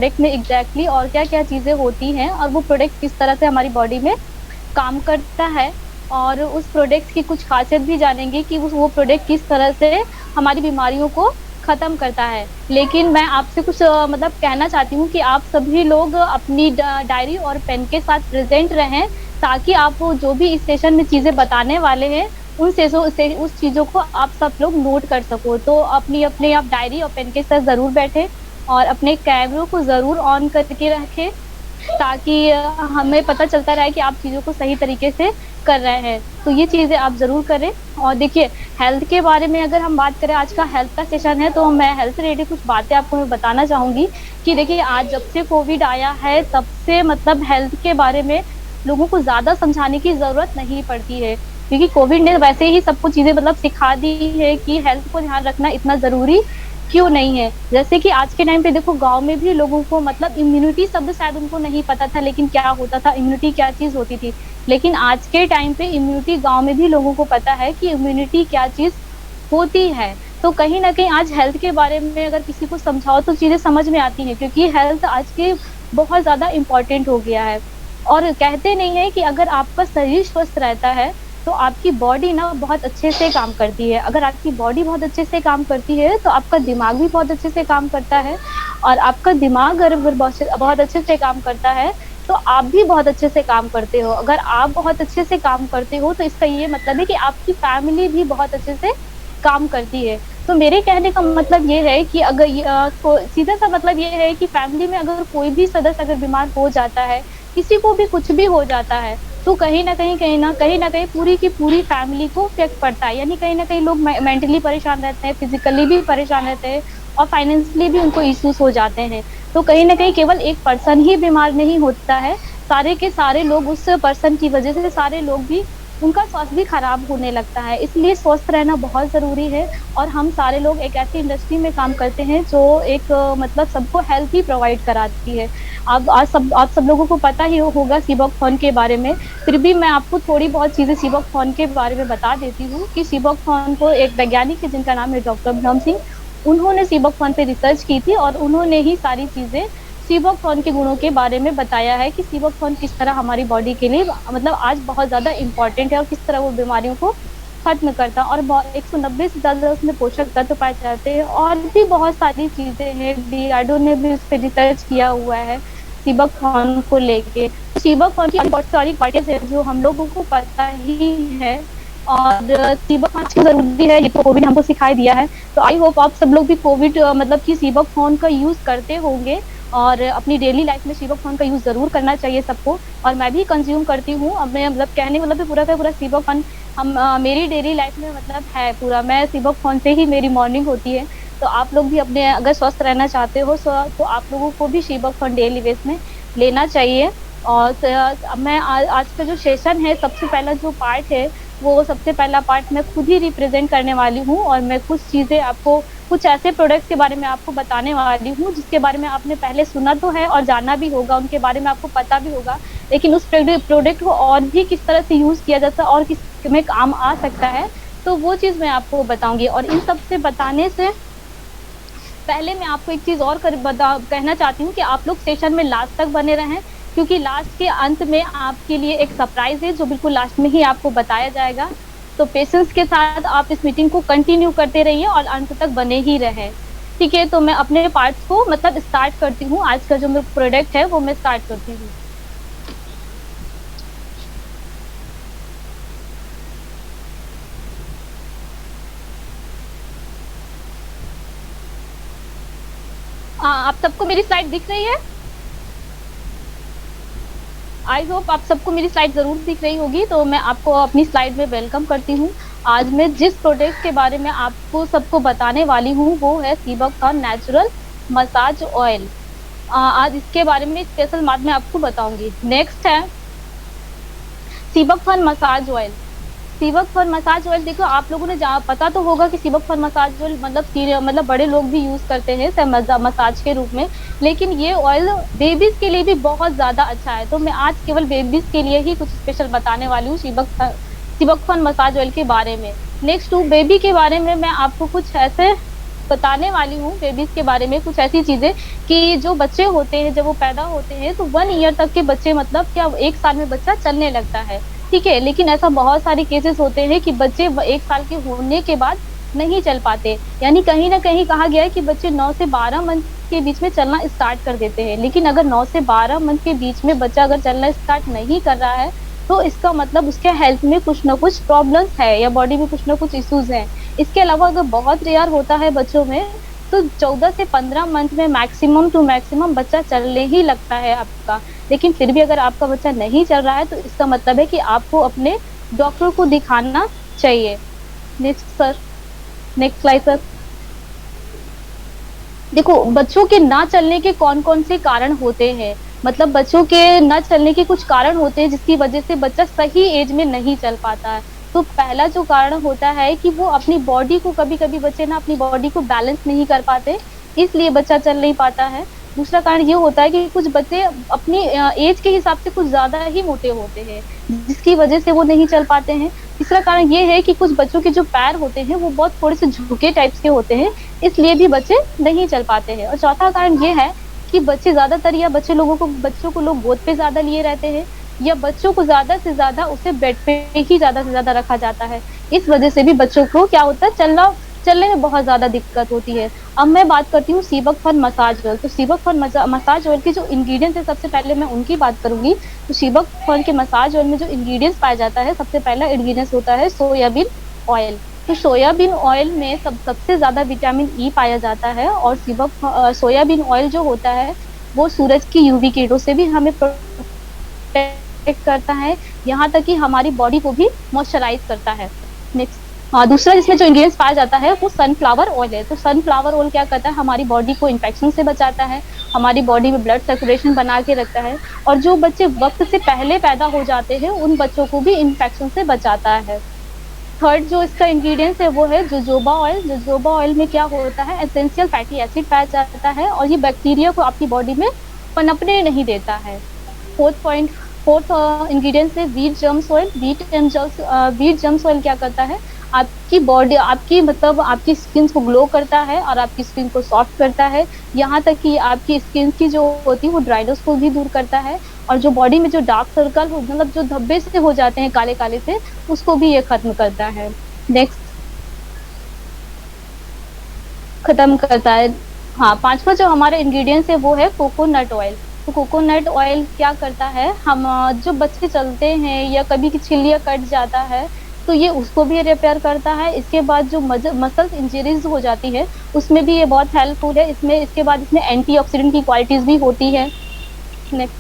Product में exactly और क्या क्या चीजें होती हैं और वो प्रोडक्ट किस तरह से हमारी बॉडी में काम करता है, और उस प्रोडक्ट की कुछ खासियत भी जानेंगे कि वो प्रोडक्ट किस तरह से हमारी बीमारियों को खत्म करता है। लेकिन मैं आपसे कुछ मतलब कहना चाहती हूँ कि आप सभी लोग अपनी डायरी और पेन के साथ प्रेजेंट रहें, ताकि आप वो जो भी इस सेशन में चीजें बताने वाले हैं उन से उस चीजों को आप सब लोग नोट कर सको। तो अपनी अपने आप डायरी और पेन के साथ जरूर बैठे और अपने कैमरों को जरूर ऑन करके रखें, ताकि हमें पता चलता रहे कि आप चीजों को सही तरीके से कर रहे हैं। तो ये चीजें आप जरूर करें। और देखिए, हेल्थ के बारे में अगर हम बात करें, आज का हेल्थ का सेशन है, तो मैं हेल्थ से रिलेटेड कुछ बातें आपको मैं बताना चाहूंगी कि देखिए, आज जब से कोविड आया है तब से मतलब हेल्थ के बारे में लोगों को ज्यादा समझाने की जरूरत नहीं पड़ती है, क्योंकि कोविड ने वैसे ही सबको चीजें मतलब सिखा दी है कि हेल्थ को ध्यान रखना इतना जरूरी क्यों नहीं है। जैसे कि आज के टाइम पे देखो, गांव में भी लोगों को मतलब इम्यूनिटी शब्द शायद उनको नहीं पता था, लेकिन क्या होता था, इम्यूनिटी क्या चीज होती थी। लेकिन आज के टाइम पे इम्यूनिटी गांव में भी लोगों को पता है कि इम्यूनिटी क्या चीज होती है। तो कहीं ना कहीं आज हेल्थ के बारे में अगर किसी को समझाओ तो चीजें समझ में आती हैं, क्योंकि हेल्थ आज के बहुत ज्यादा इम्पोर्टेंट हो गया है। और कहते नहीं है कि अगर आपका शरीर स्वस्थ रहता है तो आपकी बॉडी ना बहुत अच्छे से काम करती है। अगर आपकी बॉडी बहुत अच्छे से काम करती है तो आपका दिमाग भी बहुत अच्छे से काम करता है, और आपका दिमाग अगर बहुत अच्छे से काम करता है तो आप भी बहुत अच्छे से काम करते हो। अगर आप बहुत अच्छे से काम करते हो तो इसका ये मतलब है कि आपकी फैमिली भी बहुत अच्छे से काम करती है। तो मेरे कहने का मतलब ये है कि अगर सीधा सा मतलब ये है कि फैमिली में अगर कोई भी सदस्य अगर बीमार हो जाता है, किसी को भी कुछ भी हो जाता है, तो कहीं ना कहीं पूरी की पूरी फैमिली को इफेक्ट पड़ता है। यानी कहीं ना कहीं लोग मेंटली परेशान रहते हैं, फिजिकली भी परेशान रहते हैं, और फाइनेंशियली भी उनको इश्यूज हो जाते हैं। तो कहीं ना कहीं केवल एक पर्सन ही बीमार नहीं होता है, सारे के सारे लोग उस पर्सन की वजह से सारे लोग भी उनका स्वास्थ्य भी खराब होने लगता है। इसलिए स्वस्थ रहना बहुत जरूरी है। और हम सारे लोग एक ऐसी इंडस्ट्री में काम करते हैं जो एक मतलब सबको हेल्थ ही प्रोवाइड कराती है। अब आप सब लोगों को पता ही होगा सीबोक्थॉन के बारे में, फिर भी मैं आपको थोड़ी बहुत चीजें सीबोक्थॉन के बारे में बता देती हूँ कि सीबोक्थॉन को एक वैज्ञानिक है जिनका नाम है डॉक्टर ब्रह्म सिंह, उन्होंने सीबोक्थॉन पे रिसर्च की थी और उन्होंने ही सारी चीजें सीबोक्थॉन के गुणों के बारे में बताया है कि सीबोक्थॉन किस तरह हमारी बॉडी के लिए मतलब आज बहुत ज्यादा इंपॉर्टेंट है, और किस तरह वो बीमारियों को खत्म करता है। और 190 से ज्यादा उसमें पोषक तत्व पाए जाते हैं, और भी बहुत सारी चीजें हैं। डीआरडीओ ने भी उस पर रिसर्च किया हुआ है सीबोक्थॉन को लेके। सीबोक्थॉन की बहुत सारी क्वालिटीज है जो हम लोगों को पता ही है, और सीबोक्थॉन क्यों जरूरी है ये तो कोविड हमको सिखाई दिया है। तो आई होप आप सब लोग भी कोविड मतलब कि सीबोक्थॉन का यूज करते होंगे, और अपनी डेली लाइफ में सीबोक्थॉन का यूज जरूर करना चाहिए सबको। और मैं भी कंज्यूम करती हूँ। अब मैं मतलब कहने मतलब पूरा का पूरा सीबोक्थॉन हम मेरी डेली लाइफ में मतलब है पूरा, मैं सीबोक्थॉन से ही मेरी मॉर्निंग होती है। तो आप लोग भी अपने अगर स्वस्थ रहना चाहते हो तो आप लोगों को भी सीबोक्थॉन डेली बेस में लेना चाहिए। और मैं आज का जो सेशन है, सबसे पहला जो पार्ट है, वो सबसे पहला पार्ट मैं खुद ही रिप्रेजेंट करने वाली हूँ, और मैं कुछ चीजें आपको कुछ ऐसे प्रोडक्ट्स के बारे में आपको बताने वाली हूँ जिसके बारे में आपने पहले सुना तो है और जाना भी होगा, उनके बारे में आपको पता भी होगा, लेकिन उस प्रोडक्ट को और भी किस तरह से यूज किया जाता है और किस में काम आ सकता है, तो वो चीज मैं आपको बताऊंगी। और इन सब से बताने से पहले मैं आपको एक चीज और कहना चाहती हूँ कि आप लोग सेशन में लास्ट तक बने रहें, क्योंकि लास्ट के अंत में आपके लिए एक सरप्राइज है जो बिल्कुल लास्ट में ही आपको बताया जाएगा। तो पेशेंस के साथ आप इस मीटिंग को कंटिन्यू करते रहिए और अंत तक बने ही रहें। ठीक है, तो मैं अपने पार्ट्स को मतलब स्टार्ट करती हूँ। आज का जो मेरा प्रोडक्ट है वो मैं स्टार्ट करती हूँ। आप सबको मेरी स्लाइड दिख रही है? आई होप आप सबको मेरी स्लाइड जरूर दिख रही होगी। तो मैं आपको अपनी स्लाइड में वेलकम करती हूँ। आज मैं जिस प्रोडक्ट के बारे में आपको सबको बताने वाली हूँ वो है सीबोक्थॉन नेचुरल मसाज ऑयल। आज इसके बारे में स्पेशल बात मैं आपको बताऊंगी। नेक्स्ट है सीबोक्थॉन मसाज ऑयल। सीबोक्थॉन मसाज ऑयल, देखो आप लोगों ने पता तो होगा कि सीबोक्थॉन मसाज ऑयल मतलब बड़े लोग भी यूज करते हैं मसाज के रूप में, लेकिन ये ऑयल बेबीज के लिए भी बहुत ज्यादा अच्छा है। तो मैं आज केवल बेबीज के लिए ही कुछ स्पेशल बताने वाली हूँ सीबोक्थॉन मसाज ऑयल के बारे में। नेक्स्ट टू बेबी के बारे में मैं आपको कुछ ऐसे बताने वाली हूँ बेबीज के बारे में कुछ ऐसी चीजें कि जो बच्चे होते हैं जब वो पैदा होते हैं तो 1 ईयर तक के बच्चे, मतलब क्या 1 साल में बच्चा चलने लगता है। ठीक है, लेकिन ऐसा बहुत सारे केसेस होते हैं कि बच्चे 1 साल के होने के बाद नहीं चल पाते। यानी कहीं ना कहीं कहा गया है कि बच्चे 9 से 12 मंथ के बीच में चलना स्टार्ट कर देते हैं, लेकिन अगर 9 से 12 मंथ के बीच में बच्चा अगर चलना स्टार्ट नहीं कर रहा है तो इसका मतलब उसके हेल्थ में कुछ ना कुछ प्रॉब्लम्स है या बॉडी में कुछ ना कुछ इश्यूज हैं। इसके अलावा अगर बहुत रेयर होता है बच्चों में तो 14 से 15 मंथ में मैक्सिमम टू मैक्सिमम बच्चा चलने ही लगता है आपका। लेकिन फिर भी अगर आपका बच्चा नहीं चल रहा है तो इसका मतलब है कि आपको अपने डॉक्टर को दिखाना चाहिए। Next sir, next slide sir. देखो बच्चों के ना चलने के कौन कौन से कारण होते हैं, मतलब बच्चों के ना चलने के कुछ कारण होते हैं जिसकी वजह से बच्चा सही एज में नहीं चल पाता है। तो पहला जो कारण होता है कि वो अपनी बॉडी को, कभी कभी बच्चे ना अपनी बॉडी को बैलेंस नहीं कर पाते, इसलिए बच्चा चल नहीं पाता है। दूसरा कारण ये होता है कि कुछ बच्चे अपनी एज के हिसाब से कुछ ज्यादा ही मोटे होते हैं जिसकी वजह से वो नहीं चल पाते हैं। तीसरा कारण ये है कि कुछ बच्चों के जो पैर होते हैं वो बहुत थोड़े से झुके टाइप्स के होते हैं, इसलिए भी बच्चे नहीं चल पाते हैं। और चौथा कारण ये है कि बच्चे ज्यादातर या बच्चों को लोग गोद पे ज्यादा लिए रहते हैं या बच्चों को ज्यादा से ज्यादा उसे बेड पे ही ज्यादा से ज्यादा रखा जाता है। इस वजह से भी बच्चों को क्या होता है, चलने में बहुत ज्यादा दिक्कत होती है। अब मैं बात करती हूँ सीबक फन मसाज ऑयल। तो सीबक फन मसाज ऑयल के जो इंग्रेडिएंट्स है सबसे पहले मैं उनकी बात करूंगी। तो सीबक फन के मसाज ऑयल में जो इंग्रेडिएंट्स पाया जाता है, सबसे पहला इंग्रेडिएंट्स होता है सोयाबीन ऑयल। तो सोयाबीन ऑयल में सबसे ज्यादा विटामिन ई पाया जाता है। और सोयाबीन ऑयल जो होता है वो सूरज की यूवी किरणों से भी हमें प्रोटेक्ट करता है, यहाँ तक कि हमारी बॉडी को भी मॉइस्चराइज करता है। नेक्स्ट, हाँ, दूसरा जिसमें जो इंग्रेडिएंट्स पाया जाता है वो सनफ्लावर ऑयल है। तो सनफ्लावर ऑयल क्या करता है, हमारी बॉडी को इन्फेक्शन से बचाता है, हमारी बॉडी में ब्लड सर्कुलेशन बना के रखता है, और जो बच्चे वक्त से पहले पैदा हो जाते हैं उन बच्चों को भी इन्फेक्शन से बचाता है। थर्ड जो इसका इंग्रेडिएंट्स है वो है जोजोबा ऑयल। जोजोबा ऑयल में क्या होता है, एसेंशियल फैटी एसिड पाया जाता है और ये बैक्टीरिया को आपकी बॉडी में पनपने नहीं देता है। फोर्थ इंग्रेडिएंट्स है wheat germs oil. Wheat germs oil क्या करता है, आपकी बॉडी, आपकी मतलब आपकी स्किन को ग्लो करता है और आपकी स्किन को सॉफ्ट करता है, यहाँ तक कि आपकी स्किन की जो होती है वो ड्राइनेस को भी दूर करता है, और जो बॉडी में जो डार्क सर्कल हो, मतलब जो धब्बे से हो जाते हैं काले काले से, उसको भी ये खत्म करता है। नेक्स्ट, खत्म करता है। हाँ, पांचवा जो हमारा इंग्रेडिएंट्स है वो है कोकोनट ऑयल। तो कोकोनट ऑयल क्या करता है, हम जो बच्चे चलते हैं या कभी की छिलिया कट जाता है तो ये उसको भी रिपेयर करता है। इसके बाद जो मसल्स इंजरीज हो जाती है उसमें भी ये बहुत हेल्पफुल है। इसमें इसके बाद इसमें एंटीऑक्सीडेंट की क्वालिटीज भी होती है। नेक्स्ट,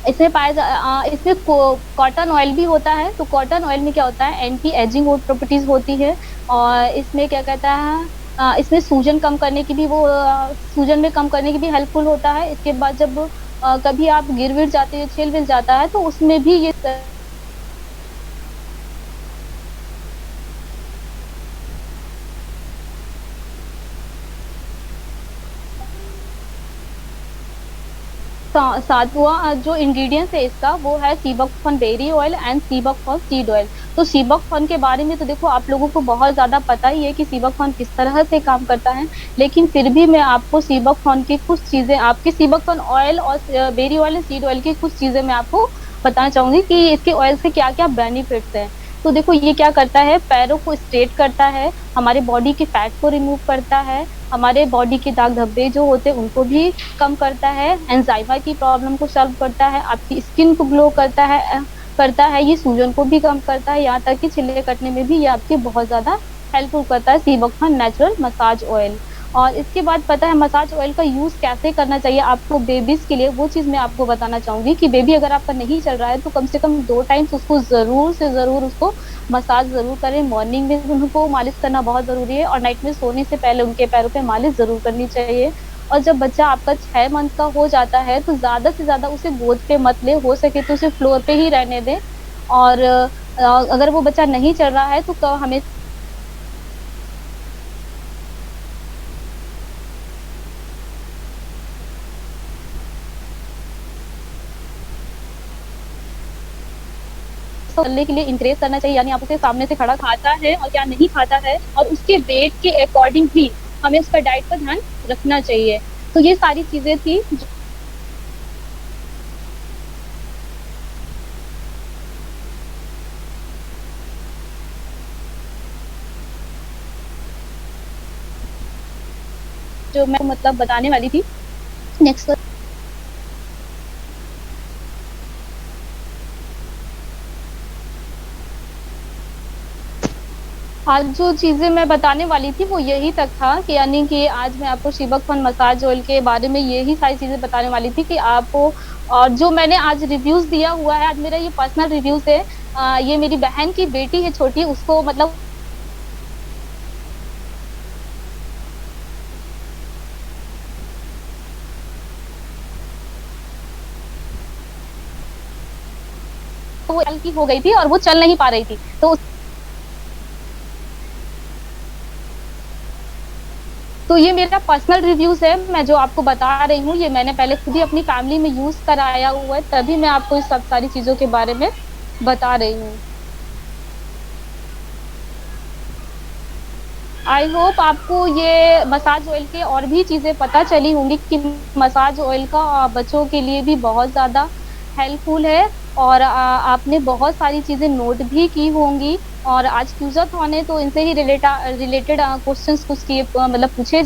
इसमें कॉटन ऑयल भी होता है। तो कॉटन ऑयल में क्या होता है, एंटी एजिंग प्रॉपर्टीज होती है, और इसमें क्या कहता है, इसमें सूजन कम करने की भी सूजन में कम करने की भी हेल्पफुल होता है। इसके बाद जब कभी आप गिर विर जाते हैं, छिल विल जाता है तो उसमें भी ये सातवां जो इंग्रेडिएंट्स है इसका वो है sea buckthorn berry oil and sea buckthorn seed oil. तो सीबक फन के बारे में तो देखो आप लोगों को बहुत ज्यादा पता ही है कि सीबक फन किस तरह से काम करता है, लेकिन फिर भी मैं आपको सीबक फन की कुछ चीजें, आपके सीबक फन ऑयल और berry oil and seed oil की कुछ चीजें मैं आपको बताना चाहूंगी कि इसके ऑयल से क्या क्या बेनिफिट्स हैं। तो देखो ये क्या करता है, पैरों को स्ट्रेट करता है, हमारे बॉडी के फैट को रिमूव करता है, हमारे बॉडी के दाग धब्बे जो होते हैं उनको भी कम करता है, एंजाइमा की प्रॉब्लम को सॉल्व करता है, आपकी स्किन को ग्लो करता है, ये सूजन को भी कम करता है, यहाँ तक कि छिले कटने में भी ये आपके बहुत ज्यादा हेल्पफुल करता है सीबक फन नेचुरल मसाज ऑयल। और इसके बाद पता है मसाज ऑयल का यूज कैसे करना चाहिए आपको बेबीज के लिए, वो चीज मैं आपको बताना चाहूंगी कि बेबी अगर आपका नहीं चल रहा है तो कम से कम 2 टाइम्स उसको जरूर से जरूर उसको मसाज जरूर करें। मॉर्निंग में उनको मालिश करना बहुत जरूरी है और नाइट में सोने से पहले उनके पैरों पे मालिश जरूर करनी चाहिए। और जब बच्चा आपका 6 मंथ का हो जाता है तो ज्यादा से ज्यादा उसे गोद पे मत ले, हो सके तो उसे फ्लोर पे ही रहने दें। और अगर वो बच्चा नहीं चल रहा है तो हमें करने के लिए इंक्रेज करना चाहिए, यानी आप उसे सामने से खड़ा खाता है और क्या नहीं खाता है, और उसके वेट के अकॉर्डिंग भी हमें उसका डाइट का ध्यान रखना चाहिए। तो ये सारी चीजें थी जो मैं मतलब बताने वाली थी। नेक्स्ट। आज जो चीजें मैं बताने वाली थी वो यही तक था कि यानी कि आज मैं आपको शिबक फन मसाज ऑयल के बारे में यही सारी चीजें बताने वाली थी कि आपको, और जो मैंने आज रिव्यूज दिया हुआ है, आज मेरा ये पर्सनल रिव्यूज है। ये मेरी बहन की बेटी है छोटी, उसको मतलब वो हल्की हो गई थी और वो चल नहीं पा रही थी, तो ये मेरा पर्सनल रिव्यूज है, मैं जो आपको बता रही हूँ ये मैंने पहले खुद ही अपनी फैमिली में यूज कराया हुआ है, तभी मैं आपको इस सब सारी चीजों के बारे में बता रही हूँ। आई होप आपको ये मसाज ऑयल के और भी चीजें पता चली होंगी कि मसाज ऑयल का बच्चों के लिए भी बहुत ज्यादा हेल्पफुल है, और आपने बहुत सारी चीजें नोट भी की होंगी। और आज क्यूजाथॉन है तो इनसे ही रिलेटेड क्वेश्चंस कुछ किए मतलब पूछे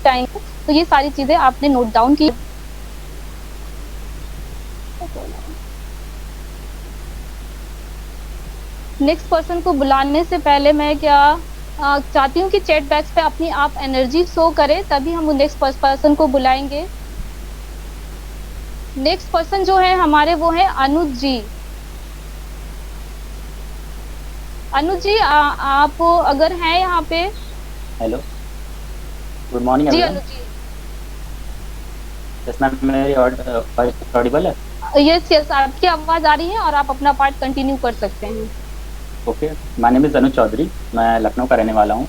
टाइम, तो ये सारी चीजें आपने नोट डाउन की। नेक्स्ट पर्सन को बुलाने से पहले मैं क्या चाहती हूँ कि चैट बॉक्स पे अपनी आप एनर्जी शो करें, तभी हम नेक्स्ट पर्सन को बुलाएंगे। नेक्स्ट पर्सन जो है हमारे वो है अनुज जी। अनुज जी आप अगर हैं यहाँ पे। हेलो, गुड मॉर्निंग जी एवरीवन। अनुज जी। यस मैम, मेरी वॉइस ऑडिबल है? यस यस, आपकी आवाज आ रही है और आप अपना पार्ट कंटिन्यू कर सकते हैं। ओके, माय नेम इज़ अनुज चौधरी, मैं लखनऊ का रहने वाला हूँ।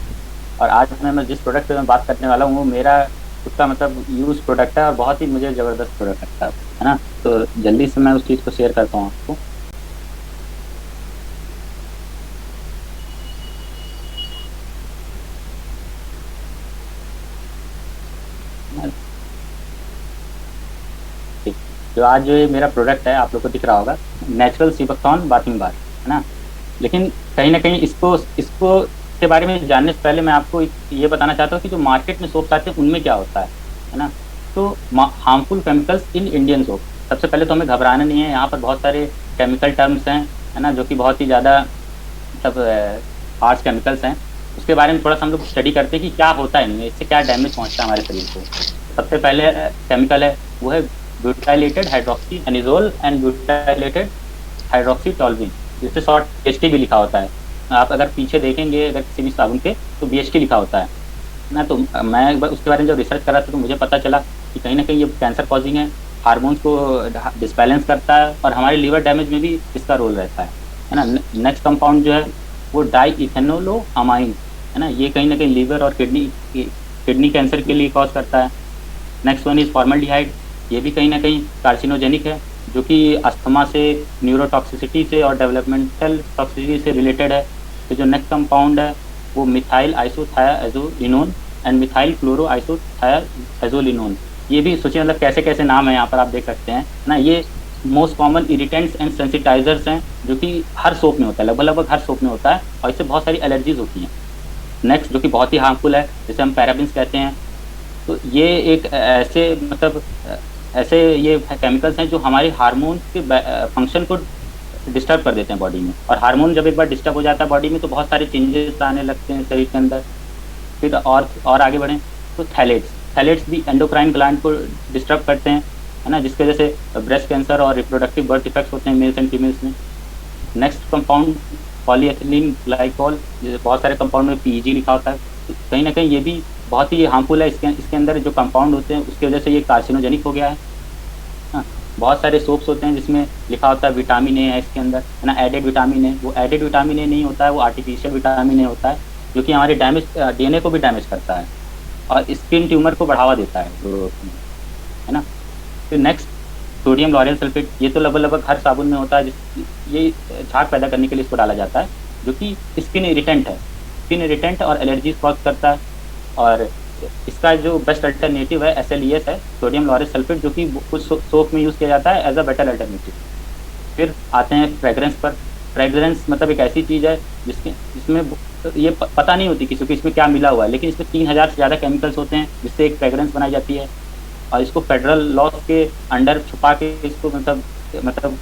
और आज मैं जिस प्रोडक्ट पे मैं बात करने वाला हूँ वो मेरा खुद का मतलब यूज़ प्रोडक्ट है और बहुत ही मुझे ज़बरदस्त प्रोडक्ट लगता है ना। तो जल्दी से मैं उस चीज़ को शेयर करता हूँ आपको। ठीक। जो आज जो ये मेरा प्रोडक्ट है आप लोग को दिख रहा होगा, नेचुरल सीबकथॉर्न बाथिंग बार, है ना। लेकिन कहीं ना कहीं इसको इसको के बारे में जानने से पहले मैं आपको ये बताना चाहता हूँ कि जो मार्केट में सोप्स आते हैं उनमें क्या होता है ना। तो harmful chemicals in Indian soap, सबसे पहले तो हमें घबराना नहीं है। यहाँ पर बहुत सारे केमिकल टर्म्स हैं, है ना, जो कि बहुत ही ज़्यादा मतलब हार्श केमिकल्स हैं। उसके बारे में थोड़ा सा हम लोग स्टडी करते हैं कि क्या होता है इनमें, इससे क्या डैमेज पहुँचता है हमारे शरीर को। सबसे पहले केमिकल है वो है butylated hydroxy anisole and butylated hydroxy toluene, जिससे शॉर्ट BHT भी लिखा होता है। आप अगर पीछे देखेंगे अगर किसी भी साबुन के तो BHT लिखा होता है ना। तो मैं एक बार उसके बारे में जब रिसर्च कर रहा था तो मुझे पता चला कि कहीं ना कहीं ये कैंसर कॉजिंग है, हार्मोन्स को डिसबैलेंस करता है और हमारे लीवर डैमेज में भी इसका रोल रहता है ना। नेक्स्ट कंपाउंड जो है वो डाई इथेनोलोअमाइन, है ना। ये कहीं ना कहीं लीवर और किडनी कैंसर के लिए कॉज करता है। नेक्स्ट वन इज़ फॉर्मल्डिहाइड, ये भी कहीं ना कहीं कार्सिनोजेनिक है, जो कि अस्थमा से, न्यूरोटॉक्सिसिटी से और डेवलपमेंटल टॉक्सिसिटी से रिलेटेड है। तो जो नेक्स्ट कंपाउंड है वो मिथाइल आइसोथायाजोलिनोन एंड मिथाइल क्लोरो आइसोथायाजोलिनोन। ये भी सोचिए मतलब कैसे कैसे नाम है, यहाँ पर आप देख सकते हैं ना। ये मोस्ट कॉमन इरिटेंट्स एंड सेंसिटाइजर्स हैं जो कि हर सोप में होता है, लगभग लगभग हर सोप में होता है, और इससे बहुत सारी एलर्जीज होती हैं। नेक्स्ट जो कि बहुत ही हार्मफुल है, जैसे हम पैराबिन्स कहते हैं। तो ये एक ऐसे मतलब ऐसे ये केमिकल्स हैं जो हमारे हार्मोन के फंक्शन को डिस्टर्ब कर देते हैं बॉडी में। और हार्मोन जब एक बार डिस्टर्ब हो जाता है बॉडी में तो बहुत सारे चेंजेस आने लगते हैं शरीर के अंदर। फिर और आगे बढ़ें तो थैलेट्स भी एंडोक्राइन ग्लैंड को डिस्टर्ब करते हैं, है ना, जिसकी वजह से ब्रेस्ट कैंसर और रिप्रोडक्टिव बर्थ इफेक्ट्स होते हैं मेल्स एंड फीमेल्स में। नेक्स्ट कंपाउंड पॉलीएथिलीन ग्लाइकॉल, बहुत सारे कंपाउंड में PEG लिखा होता है। तो कहीं ना कहीं ये भी बहुत ही हार्मफुल है। इसके अंदर जो कंपाउंड होते हैं उसकी वजह से ये कार्सिनोजेनिक हो गया है। हाँ, बहुत सारे सोप्स होते हैं जिसमें लिखा होता है विटामिन ए है इसके अंदर, है ना, एडेड विटामिन ए। वो एडेड विटामिन ए नहीं होता है, वो आर्टिफिशियल विटामिन ए होता है, जो कि हमारे डैमेज डीएनए को भी डैमेज करता है और स्किन ट्यूमर को बढ़ावा देता है ग्रोथ में, है ना। फिर नेक्स्ट सोडियम लॉरेल सल्फेट, ये तो लगभग लगभग हर साबुन में होता है, ये झाग पैदा करने के लिए इसको डाला जाता है, जो कि स्किन इरिटेंट है, स्किन इरिटेंट और एलर्जी कॉज करता है। और इसका जो बेस्ट अल्टरनेटिव है SLES है, सोडियम लॉरेल सल्फेट, जो कि कुछ सोप में यूज़ किया जाता है एज अ बेटर अल्टरनेटिव। फिर आते हैं फ्रेग्रेंस पर। फ्रेग्रेंस मतलब एक ऐसी चीज़ है जिसमें ये पता नहीं होती किसी को इसमें क्या मिला हुआ है, लेकिन इसमें 3000 से ज़्यादा केमिकल्स होते हैं जिससे एक फ्रेग्रेंस बनाई जाती है। और इसको फेडरल लॉज के अंडर छुपा के इसको मतलब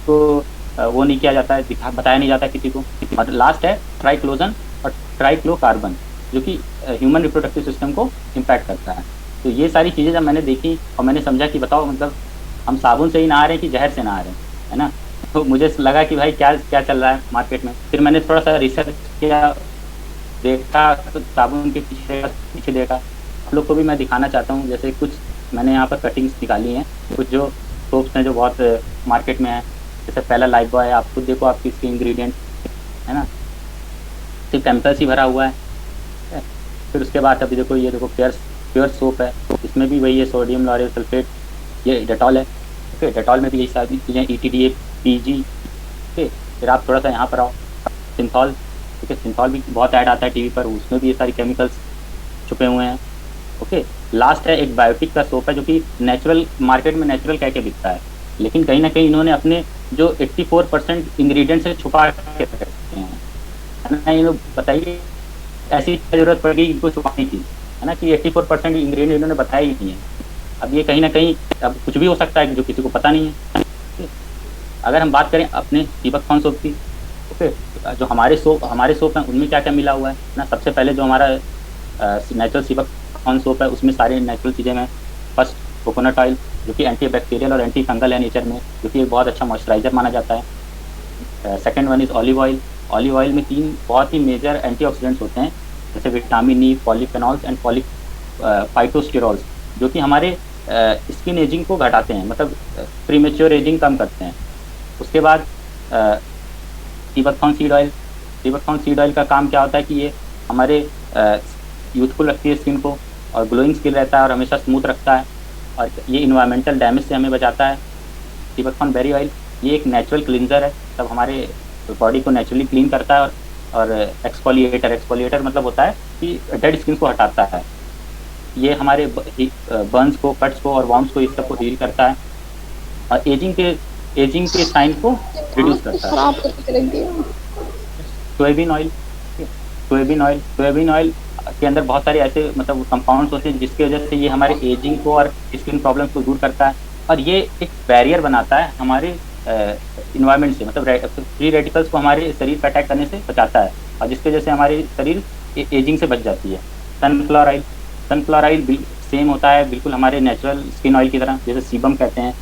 को वो नहीं किया जाता है, बताया नहीं जाता किसी को। और लास्ट है ट्राइक्लोजन और ट्राइक्लोकार्बन, जो कि ह्यूमन रिप्रोडक्टिव सिस्टम को इम्पैक्ट करता है। तो ये सारी चीज़ें जब मैंने देखी और मैंने समझा कि बताओ मतलब हम साबुन से ही नहा रहे हैं कि जहर से नहा रहे हैं, है ना। तो मुझे लगा कि भाई क्या क्या चल रहा है मार्केट में। फिर मैंने थोड़ा सा रिसर्च किया, देखा तो साबुन के पीछे देखा। आप लोग को भी मैं दिखाना चाहता हूँ, जैसे कुछ मैंने यहाँ पर कटिंग्स निकाली हैं, कुछ जो सोप्स हैं जो बहुत मार्केट में है। जैसे पहला लाइफ बॉय है, आप खुद देखो आपकी इसके इंग्रेडिएंट, है ना, सिर्फ केमिकल्स ही भरा हुआ है। फिर उसके बाद अभी देखो, ये देखो प्योर सोप है, इसमें भी वही है सोडियम लॉरेल सल्फेट। ये डेटॉल है, ओके, डेटॉल में भी यही सारी चीज़ें, ETDA, PG। ओके, फिर आप थोड़ा सा यहाँ पर आओ, सिंथॉल, ठीक है, सिंथॉल भी बहुत ऐड आता है टीवी पर, उसमें भी ये सारी केमिकल्स छुपे हुए हैं। ओके, लास्ट है एक बायोटिक का सोप है, जो कि नेचुरल, मार्केट में नेचुरल कह के बिकता है, लेकिन कहीं ना कहीं इन्होंने अपने जो 84% इंग्रेडिएंट से छुपा के रखे हैं, है ना। ये लोग बताइए ऐसी जरूरत पड़ेगी इनको छुपाने की, है ना, कि 84% इंग्रेडिएंट इन्होंने बताया ही नहीं है। अब ये कहीं ना कहीं अब कुछ भी हो सकता है जो किसी को पता नहीं है। अगर हम बात करें अपने दीपक कौन सोप की, ओके, जो हमारे सोप हैं उनमें क्या क्या मिला हुआ है ना। सबसे पहले जो हमारा नेचुरल दीपक कौन सोप है, उसमें सारे नेचुरल चीज़ें हैं। फर्स्ट कोकोनट ऑयल, जो कि एंटी बैक्टीरियल और एंटी फंगल है नेचर में, जो कि एक बहुत अच्छा मॉइस्चराइजर माना जाता है। Second one is olive oil. Olive oil में 3 बहुत ही मेजर एंटीऑक्सीडेंट्स होते हैं, जैसे विटामिन ई, पॉलीफेनॉल्स एंड फाइटोस्टेरॉल्स, जो कि हमारे स्किन एजिंग को घटाते हैं, मतलब प्रीमेच्योर एजिंग कम करते हैं। उसके बाद sea buckthorn seed oil. Sea buckthorn seed oil का काम क्या होता है कि ये हमारे यूथफुल रखती है स्किन को, और ग्लोइंग स्किन रहता है और हमेशा स्मूथ रखता है, और ये इन्वायरमेंटल डैमेज से हमें बचाता है। सीबकथॉर्न बेरी ऑयल, ये एक नेचुरल क्लींजर है, तब हमारे बॉडी को नेचुरली क्लीन करता है। और एक्सफोलिएटर मतलब होता है कि डेड स्किन को हटाता है। ये हमारे बर्न्स को, कट्स को और वॉर्म्स को, इस सब को हील करता है, और एजिंग के साइन को रिड्यूस करता है। सोयाबीन ऑयल, सोयाबीन ऑयल के अंदर बहुत सारे ऐसे मतलब कंपाउंड्स होते हैं जिसकी वजह से ये हमारे एजिंग को और स्किन प्रॉब्लम्स को दूर करता है, और ये एक बैरियर बनाता है हमारे इन्वायरमेंट से, मतलब फ्री रेडिकल्स को हमारे शरीर पर अटैक करने से बचाता है, और जिसकी वजह से हमारी शरीर एजिंग से बच जाती है। सनफ्लावर ऑयल सेम होता है बिल्कुल हमारे नेचुरल स्किन ऑयल की तरह, जैसे सीबम कहते हैं,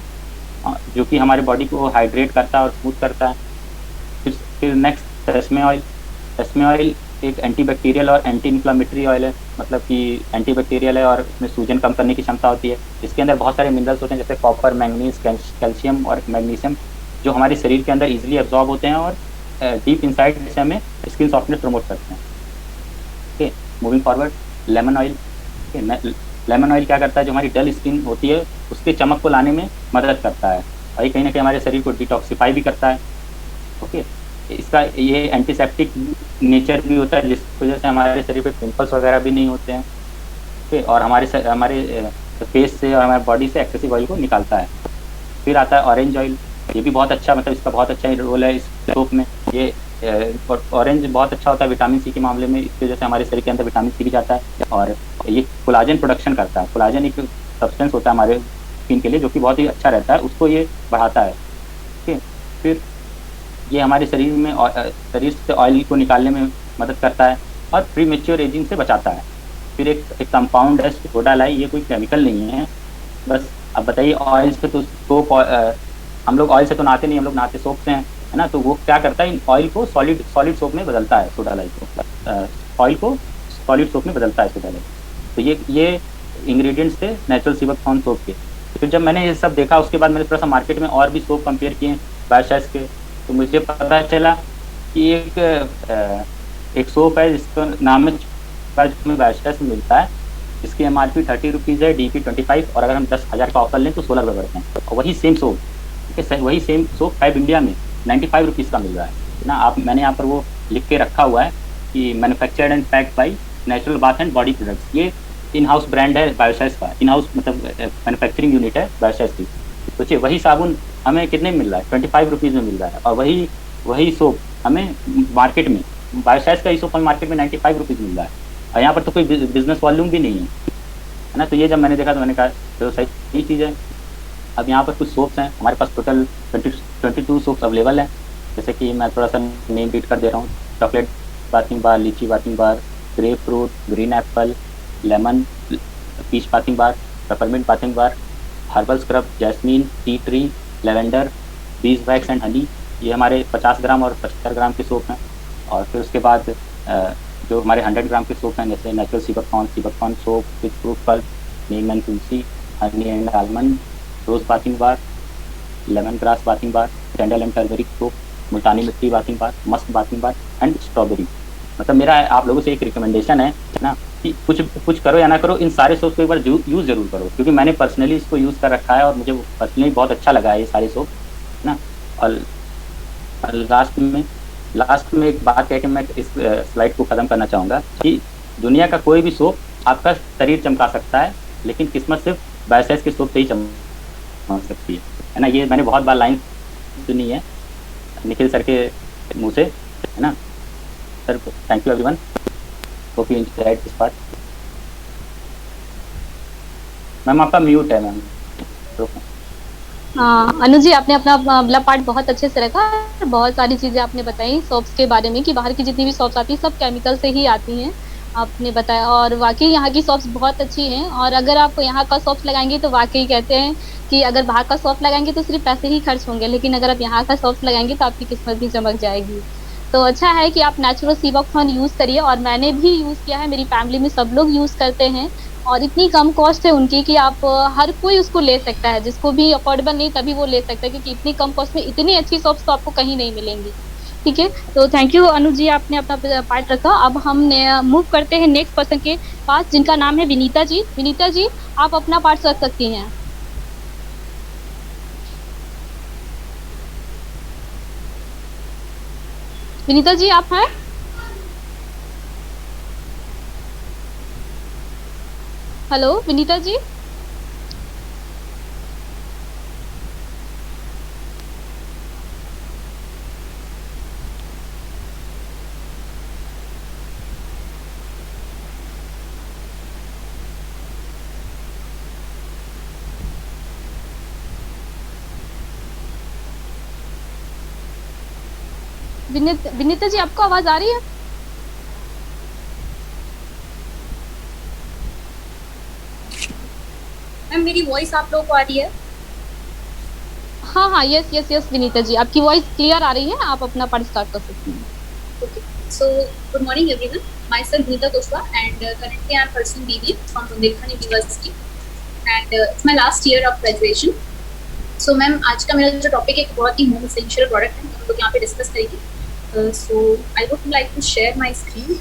जो कि हमारे बॉडी को हाइड्रेट करता है और स्मूथ करता है। फिर next sesame oil. Sesame oil एक एंटीबैक्टीरियल और एंटी इन्फ्लामेटरी ऑयल है, मतलब कि एंटीबैक्टीरियल है और इसमें सूजन कम करने की क्षमता होती है। इसके अंदर बहुत सारे मिनरल्स होते हैं, जैसे कॉपर, मैंगनीज, कैल्शियम और मैग्नीशियम, जो हमारे शरीर के अंदर इजीली एब्जॉर्ब होते हैं और डीप इनसाइड से हमें स्किन सॉफ्टनेस प्रमोट करते हैं। Okay, moving forward, lemon oil. Lemon oil क्या करता है, जो हमारी डल स्किन होती है उसके चमक को लाने में मदद करता है, और ये कहीं ना कहीं हमारे शरीर को डिटॉक्सीफाई भी करता है। ओके, इसका ये एंटीसेप्टिक नेचर भी होता है, जिसकी वजह से हमारे शरीर पे पिंपल्स वगैरह भी नहीं होते हैं। ओके, और हमारे फेस से और हमारे बॉडी से एक्सेसिव ऑयल को निकालता है। फिर आता है ऑरेंज ऑयल। ये भी बहुत अच्छा, मतलब इसका बहुत अच्छा रोल है इस सोप में। ये ऑरेंज बहुत अच्छा होता है विटामिन सी के मामले में, इसकी वजह से हमारे शरीर के अंदर विटामिन सी भी जाता है, और ये कोलाजन प्रोडक्शन करता है। कोलाजन एक सब्सटेंस होता है हमारे स्किन के लिए, जो कि बहुत ही अच्छा रहता है, उसको ये बढ़ाता है। ठीक है, फिर ये हमारे शरीर से ऑयल को निकालने में मदद करता है और प्री मेच्योर एजिंग से बचाता है। फिर एक कंपाउंड है सोडालाई, ये कोई केमिकल नहीं है, बस। अब बताइए, ऑयल से तो सोप, हम लोग ऑयल से तो नहाते नहीं, हम लोग नहाते सोप से हैं, है ना। तो वो क्या करता है, ऑयल को सॉलिड सोप में बदलता है, सोडालाई को ऑयल को सॉलिड सोप में बदलता है सोडालाई। तो ये इंग्रेडिएंट्स थे नेचुरल सीबकथॉर्न सोप के। फिर जब मैंने ये सब देखा उसके बाद मैंने थोड़ा सा मार्केट में और भी सोप कंपेयर किए बायोशाइज के, तो मुझे पता चला कि एक सोप है जिसका नाम है बायोशाइज में मिलता है, इसकी एमआरपी 30 रुपीज़ है, डीपी 25, और अगर हम 10,000 का ऑफर लें तो 16 रुपये पड़ते हैं। और वही सेम सोप, ठीक है, वही सेम सोप फैब इंडिया में 95 रुपीज़ का मिल रहा है ना। आप मैंने यहाँ पर वो लिख के रखा हुआ है कि manufactured and packed by natural bath and body products. ये इन हाउस ब्रांड है बायोशाइज का, इन हाउस मतलब मैन्युफैक्चरिंग यूनिट है बायोशाइज की। सोचिए वही साबुन हमें कितने में मिल रहा है, 25 रुपीज़ में मिल रहा है, और वही वही सोप हमें मार्केट में, बायोशाइज का ही सोप हमें मार्केट में 95 रुपीज़ मिल रहा है, और यहाँ पर तो कोई बिजनेस वॉल्यूम भी नहीं है ना। तो ये जब मैंने देखा तो मैंने कहा तो सही चीज़ है। अब यहाँ पर कुछ सोप्स हैं हमारे पास, टोटल 22 सोप्स अवेलेबल हैं। जैसे कि मैं थोड़ा सा नेम रीड कर दे रहा हूँ: chocolate bathing bar, lychee bathing bar, grapefruit, green apple, lemon, peach bathing bar, peppermint bathing bar, herbal scrub, jasmine, tea tree, lavender, beeswax and honey. ये हमारे 50 ग्राम और 75 ग्राम के सोप हैं। और फिर उसके बाद जो हमारे 100 ग्राम के सोप हैं, जैसे natural sea buckthorn soap with fruit pulp, neem and tulsi, honey and almond, rose bathing bar, lemon grass bathing bar, sandal and turmeric soap, Multani mitti bathing bar, musk bathing bar and strawberry. मतलब मेरा आप लोगों से एक रिकमेंडेशन है ना कि कुछ करो या ना करो, इन सारे सोप को एक बार यूज़ जरूर करो, क्योंकि मैंने पर्सनली इसको यूज़ कर रखा है और मुझे पर्सनली बहुत अच्छा लगा है ये सारे सोप ना। और लास्ट में एक बात है कि मैं इस स्लाइड को ख़त्म करना चाहूँगा कि दुनिया का कोई भी सोप आपका शरीर चमका सकता है, लेकिन किस्मत सिर्फ बायोशाइज के सोप से ही चमक सकती है ना। ये मैंने बहुत बार लाइन सुनी है निखिल सर के मुंह से, है ना। Sir thank you everyone, hope you enjoyed this part. Ma'am आपका म्यूट है मैम। हाँ अनु जी, आपने अपना अगला पार्ट बहुत अच्छे से रखा। बहुत सारी चीजें आपने बताई सॉप्स के बारे में कि बाहर की जितनी भी सॉप्स आती है सब केमिकल से ही आती हैं, आपने बताया। और वाकई यहाँ की सॉप्स बहुत अच्छी हैं, और अगर आप यहाँ का सॉप्स लगाएंगे तो वाकई कहते हैं कि अगर बाहर का सॉप्स लगाएंगे तो सिर्फ पैसे ही खर्च होंगे, लेकिन अगर आप यहाँ का सॉप्स लगाएंगे तो आपकी किस्मत भी चमक जाएगी। तो अच्छा है कि आप नेचुरल सीबकथॉर्न यूज़ करिए, और मैंने भी यूज़ किया है, मेरी फैमिली में सब लोग यूज़ करते हैं, और इतनी कम कॉस्ट है उनकी कि आप हर कोई उसको ले सकता है, जिसको भी अफोर्डेबल नहीं तभी वो ले सकता है, क्योंकि इतनी कम कॉस्ट में इतनी अच्छी सॉप्स तो आपको कहीं नहीं मिलेंगी। ठीक है, तो थैंक यू अनु जी, आपने अपना पार्ट रखा। अब हम मूव करते हैं नेक्स्ट पर्सन के पास, जिनका नाम है विनीता जी। विनीता जी, आप अपना पार्ट रख सकती हैं। विनीता जी आप हैं? हेलो विनीता जी। विनीता जी, आपको आवाज आ रही है? मैम मेरी वॉइस आप लोगों को आ रही है? हाँ हाँ, yes yes yes Vinita ji, आपकी वॉइस क्लियर आ रही है, आप अपना पार्ट स्टार्ट कर सकती हैं। Okay. So, good morning everyone. Myself Neeta Kushwaha, and currently I am pursuing BBA from Bundelkhand University, and it's my last year of graduation. So, ma'am आज का मेरा जो टॉपिक है बहुत ही होम एसेंशियल प्रोडक्ट है, हम लोग यहाँ पे डिस्कस करेंगे। So, I would like to share my screen.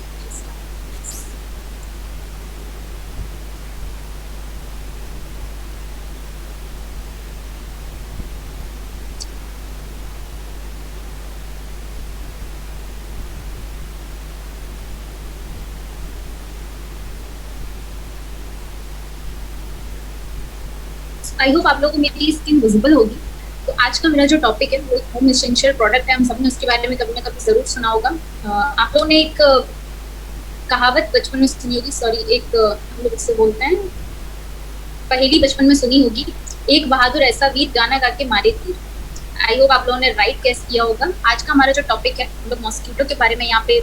I hope आप लोगों को मेरी स्क्रीन विजिबल होगी। तो आज का मेरा जो टॉपिक है वो एक होम एसेंशियल प्रोडक्ट है, हम सबने उसके बारे में कभी ना कभी जरूर सुना होगा। आप लोगों ने एक कहावत बचपन में सुनी होगी, सॉरी एक हम लोग इससे बोलते हैं पहेली बचपन में सुनी होगी, एक बहादुर ऐसा वीर गाना गा के मारे तीर। आई होप आप लोगों ने राइट गेस किया होगा। आज का हमारा जो टॉपिक है हम लोग मॉस्किटो के बारे में यहाँ पे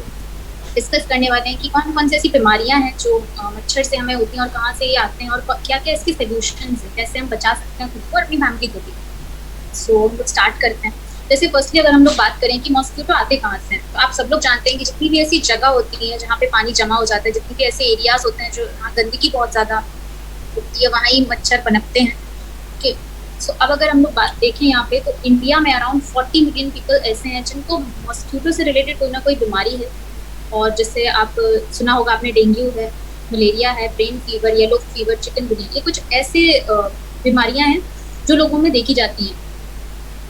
डिस्कस करने वाले हैं कि कौन कौन सी ऐसी बीमारियां हैं जो मच्छर से हमें होती हैं और कहाँ से ये आते हैं, और क्या क्या इसकी सोल्यूशन है, कैसे हम बचा सकते हैं खुद को और अपनी फैमिली को भी। सो हम लोग स्टार्ट करते हैं। जैसे फर्स्टली अगर हम लोग बात करें कि मॉस्किटो आते कहाँ से हैं, तो आप सब लोग जानते हैं कि जितनी भी ऐसी जगह होती है जहाँ पे पानी जमा हो जाता है, जितनी भी ऐसे एरियाज होते हैं जो वहाँ गंदगी बहुत ज़्यादा होती है, वहाँ ही मच्छर पनपते हैं। कि सो अब अगर हम लोग बात देखें यहाँ पे, तो इंडिया में अराउंड 40 मिलियन पीपल ऐसे हैं जिनको मॉस्किटो से रिलेटेड कोई ना कोई बीमारी है। और जैसे आप सुना होगा आपने, डेंगू है, मलेरिया है, brain fever, yellow fever, chikungunya, ये कुछ ऐसे बीमारियां हैं जो लोगों में देखी जाती हैं।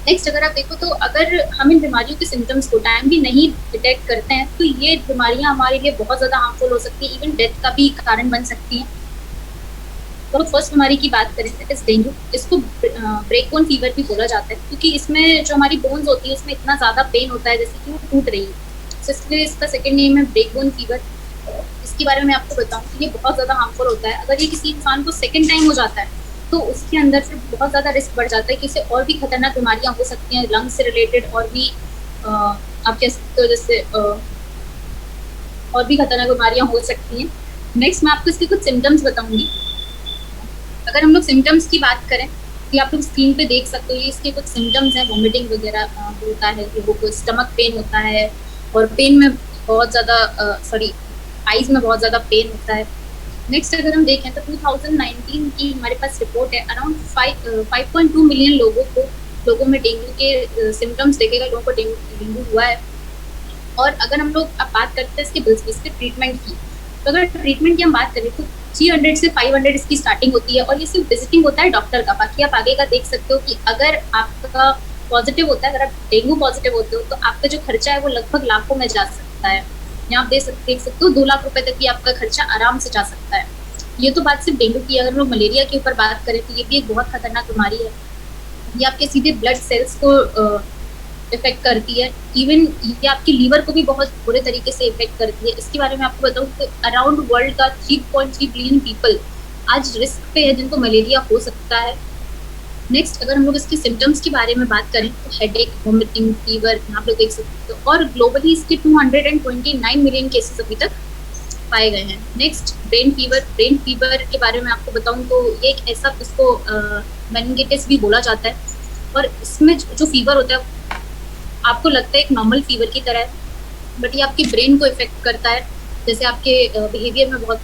नेक्स्ट अगर आप देखो, तो अगर हम इन बीमारियों के सिम्टम्स को टाइमली नहीं डिटेक्ट करते हैं तो ये बीमारियां हमारे लिए बहुत ज़्यादा हार्मफुल हो सकती है, इवन डेथ का भी कारण बन सकती हैं। तो फर्स्ट बीमारी की बात करें तो इस डेंगू, इसको ब्रेक बोन फीवर भी बोला जाता है, क्योंकि इसमें जो हमारी बोन्स होती है उसमें इतना ज़्यादा पेन होता है जैसे कि वो टूट रही है। तो इसलिए इसका सेकेंड नेम है ब्रेक बोन फीवर। इसके बारे में मैं आपको बताऊं कि ये बहुत ज़्यादा हार्मफुल होता है। अगर ये किसी इंसान को सेकेंड टाइम हो जाता है तो उसके अंदर फिर बहुत ज़्यादा रिस्क बढ़ जाता है कि इससे और भी खतरनाक बीमारियां हो सकती हैं, लंग्स से रिलेटेड, और भी आप कह सकते हो जैसे और भी खतरनाक बीमारियां हो सकती हैं। नेक्स्ट मैं आपको इसके कुछ सिम्टम्स बताऊंगी। अगर हम लोग सिम्टम्स की बात करें तो आप लोग स्क्रीन पे देख सकते हो, ये इसके कुछ सिम्टम्स हैं। वॉमिटिंग वगैरह होता है, लोगों को स्टमक पेन होता है, और पेन में बहुत ज़्यादा आइज़ में बहुत ज़्यादा पेन होता है। नेक्स्ट अगर हम देखें तो 2019 की हमारे पास रिपोर्ट है, अराउंड 5.2 मिलियन लोगों में डेंगू के सिम्टम्स देखेगा, लोगों को डेंगू हुआ है। और अगर हम लोग अब बात करते हैं इसके ट्रीटमेंट की, तो अगर ट्रीटमेंट की हम बात करें तो 300 से 500 इसकी स्टार्टिंग होती है, और ये सिर्फ विजिटिंग होता है डॉक्टर का। बाकी आप आगे का देख सकते हो कि अगर आपका पॉजिटिव होता है, अगर आप डेंगू पॉजिटिव होते हो, तो आपका जो खर्चा है वो लगभग लाखों में जा सकता है। यहाँ आप देख सकते हो 2 लाख रुपए तक भी आपका खर्चा आराम से जा सकता है। ये तो बात सिर्फ डेंगू की। अगर हम लोग मलेरिया के ऊपर बात करें तो ये भी एक बहुत खतरनाक बीमारी है। ये आपके सीधे ब्लड सेल्स को इफेक्ट करती है, इवन ये आपके लीवर को भी बहुत बुरे तरीके से इफेक्ट करती है। इसके बारे में आपको बताऊँ तो अराउंड वर्ल्ड का 3.3 बिलियन पीपल आज रिस्क पे है जिनको मलेरिया हो सकता है। नेक्स्ट अगर हम लोग इसके सिम्टम्स के बारे में बात करें तो हेडेक, वॉमिटिंग, फीवर, यहाँ पे देख सकते हो। और ग्लोबली इसके 229 मिलियन केसेस अभी तक पाए गए हैं। नेक्स्ट ब्रेन फीवर के बारे में आपको बताऊं तो ये एक ऐसा, इसको मेनिंजाइटिस भी बोला जाता है। और इसमें जो फीवर होता है आपको लगता है एक नॉर्मल फीवर की तरह है, बट ये आपके ब्रेन को इफेक्ट करता है। जैसे आपके बिहेवियर में बहुत